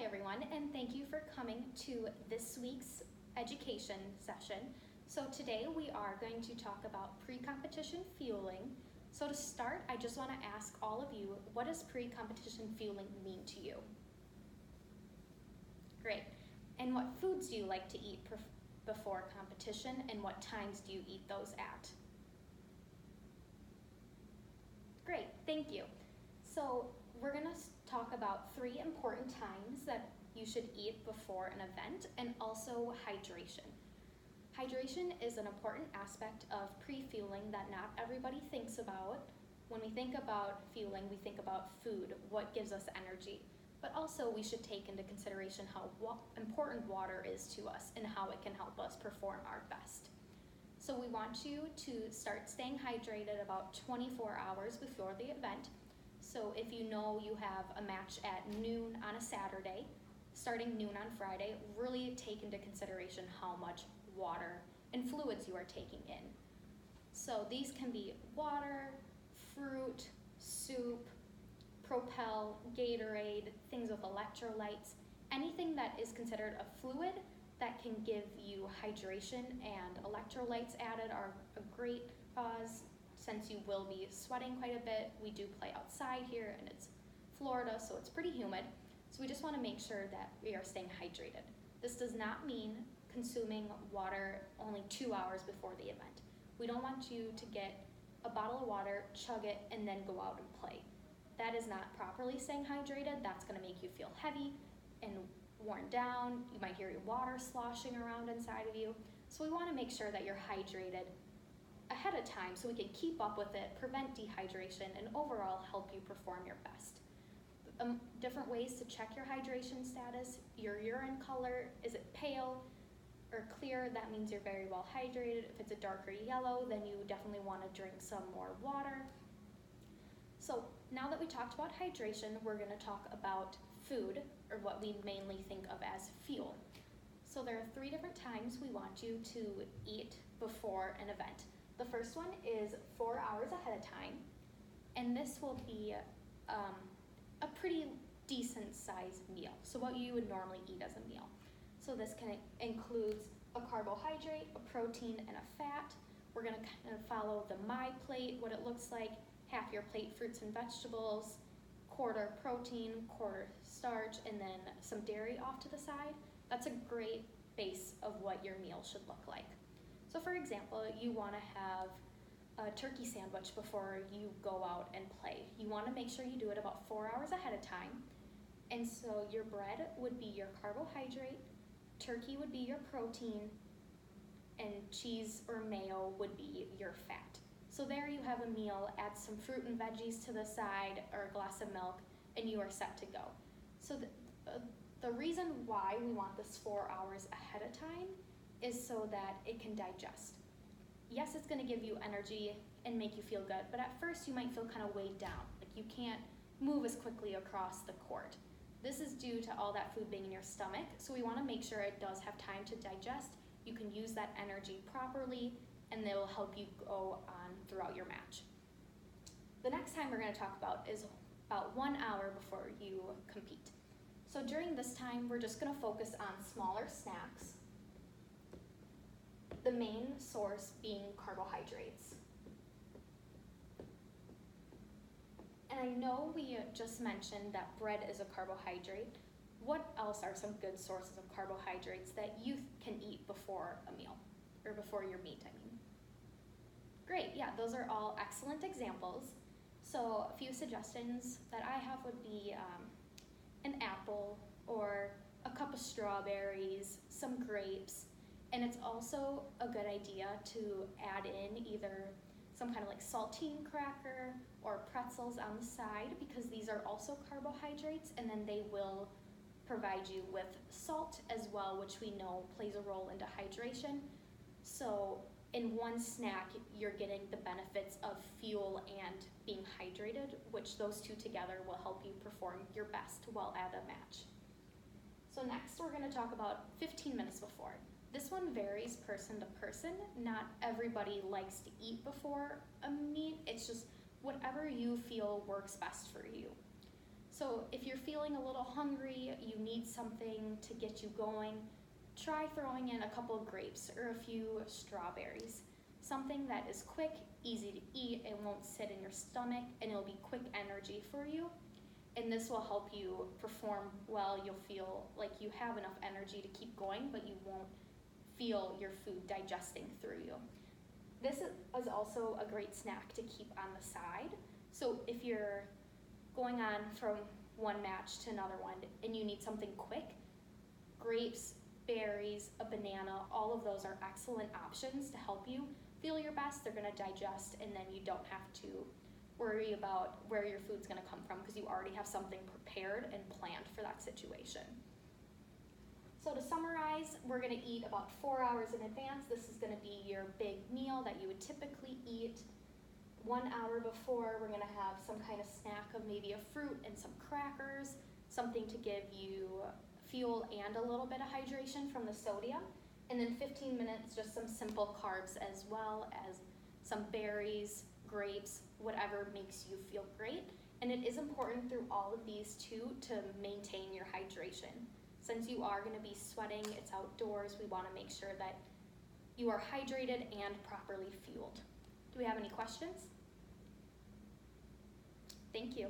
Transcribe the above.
everyone, and thank you for coming to this week's education session. So today we are going to talk about pre-competition fueling. So to start, I just want to ask all of you, what does pre-competition fueling mean to you? Great. And what foods do you like to eat before competition, and what times do you eat those at? Great, thank you. So we're going to talk about 3 important times that you should eat before an event, and also hydration. Hydration is an important aspect of pre-fueling that not everybody thinks about. When we think about fueling, we think about food, what gives us energy. But also we should take into consideration how important water is to us and how it can help us perform our best. So we want you to start staying hydrated about 24 hours before the event. So if you know you have a match at noon on a Saturday, starting noon on Friday, really take into consideration how much water and fluids you are taking in. So these can be water, fruit, soup, Propel, Gatorade, things with electrolytes, anything that is considered a fluid that can give you hydration, and electrolytes added are a great cause. Since you will be sweating quite a bit, we do play outside here and it's Florida, so it's pretty humid. So we just want to make sure that we are staying hydrated. This does not mean consuming water only 2 hours before the event. We don't want you to get a bottle of water, chug it, and then go out and play. That is not properly staying hydrated. That's going to make you feel heavy and worn down. You might hear your water sloshing around inside of you. So we want to make sure that you're hydrated ahead of time so we can keep up with it, prevent dehydration, and overall help you perform your best. Different ways to check your hydration status: your urine color, is it pale or clear? That means you're very well hydrated. If it's a darker yellow, then you definitely want to drink some more water. So now that we talked about hydration, we're going to talk about food, or what we mainly think of as fuel. So there are 3 different times we want you to eat before an event. The first one is 4 hours ahead of time, and this will be a pretty decent sized meal. So what you would normally eat as a meal. So this includes a carbohydrate, a protein, and a fat. We're going to kind of follow the My Plate, what it looks like: half your plate fruits and vegetables, quarter protein, quarter starch, and then some dairy off to the side. That's a great base of what your meal should look like. So for example, you want to have a turkey sandwich before you go out and play. You want to make sure you do it about 4 hours ahead of time. And so your bread would be your carbohydrate, turkey would be your protein, and cheese or mayo would be your fat. So there you have a meal. Add some fruit and veggies to the side, or a glass of milk, and you are set to go. So the reason why we want this 4 hours ahead of time is so that it can digest. Yes, it's going to give you energy and make you feel good, but at first you might feel kind of weighed down, like you can't move as quickly across the court. This is due to all that food being in your stomach, so we want to make sure it does have time to digest. You can use that energy properly, and they will help you go on throughout your match. The next time we're going to talk about is about 1 hour before you compete. So during this time, we're just going to focus on smaller snacks, the main source being carbohydrates. And I know we just mentioned that bread is a carbohydrate. What else are some good sources of carbohydrates that you can eat before a meal, or before your meet, I mean? Great, yeah, those are all excellent examples. So a few suggestions that I have would be an apple, or a cup of strawberries, some grapes, and it's also a good idea to add in either some kind of like saltine cracker or pretzels on the side, because these are also carbohydrates, and then they will provide you with salt as well, which we know plays a role into hydration. So in one snack, you're getting the benefits of fuel and being hydrated, which those 2 together will help you perform your best while at a match. So next, we're going to talk about 15 minutes before. This one varies person to person. Not everybody likes to eat before a meet. It's just whatever you feel works best for you. So if you're feeling a little hungry, you need something to get you going, try throwing in a couple of grapes or a few strawberries. Something that is quick, easy to eat, it won't sit in your stomach, and it'll be quick energy for you. And this will help you perform well. You'll feel like you have enough energy to keep going, but you won't feel your food digesting through you. This is also a great snack to keep on the side. So if you're going on from one match to another one and you need something quick, grapes, berries, a banana, all of those are excellent options to help you feel your best. They're gonna digest, and then you don't have to worry about where your food's gonna come from because you already have something prepared and planned for that situation. So to summarize, we're gonna eat about 4 hours in advance. This is gonna be your big meal that you would typically eat. 1 hour before, we're gonna have some kind of snack of maybe a fruit and some crackers, something to give you fuel and a little bit of hydration from the sodium. And then 15 minutes, just some simple carbs as well as some berries, grapes, whatever makes you feel great. And it is important through all of these too to maintain your hydration. Since you are gonna be sweating, it's outdoors, we wanna make sure that you are hydrated and properly fueled. Do we have any questions? Thank you.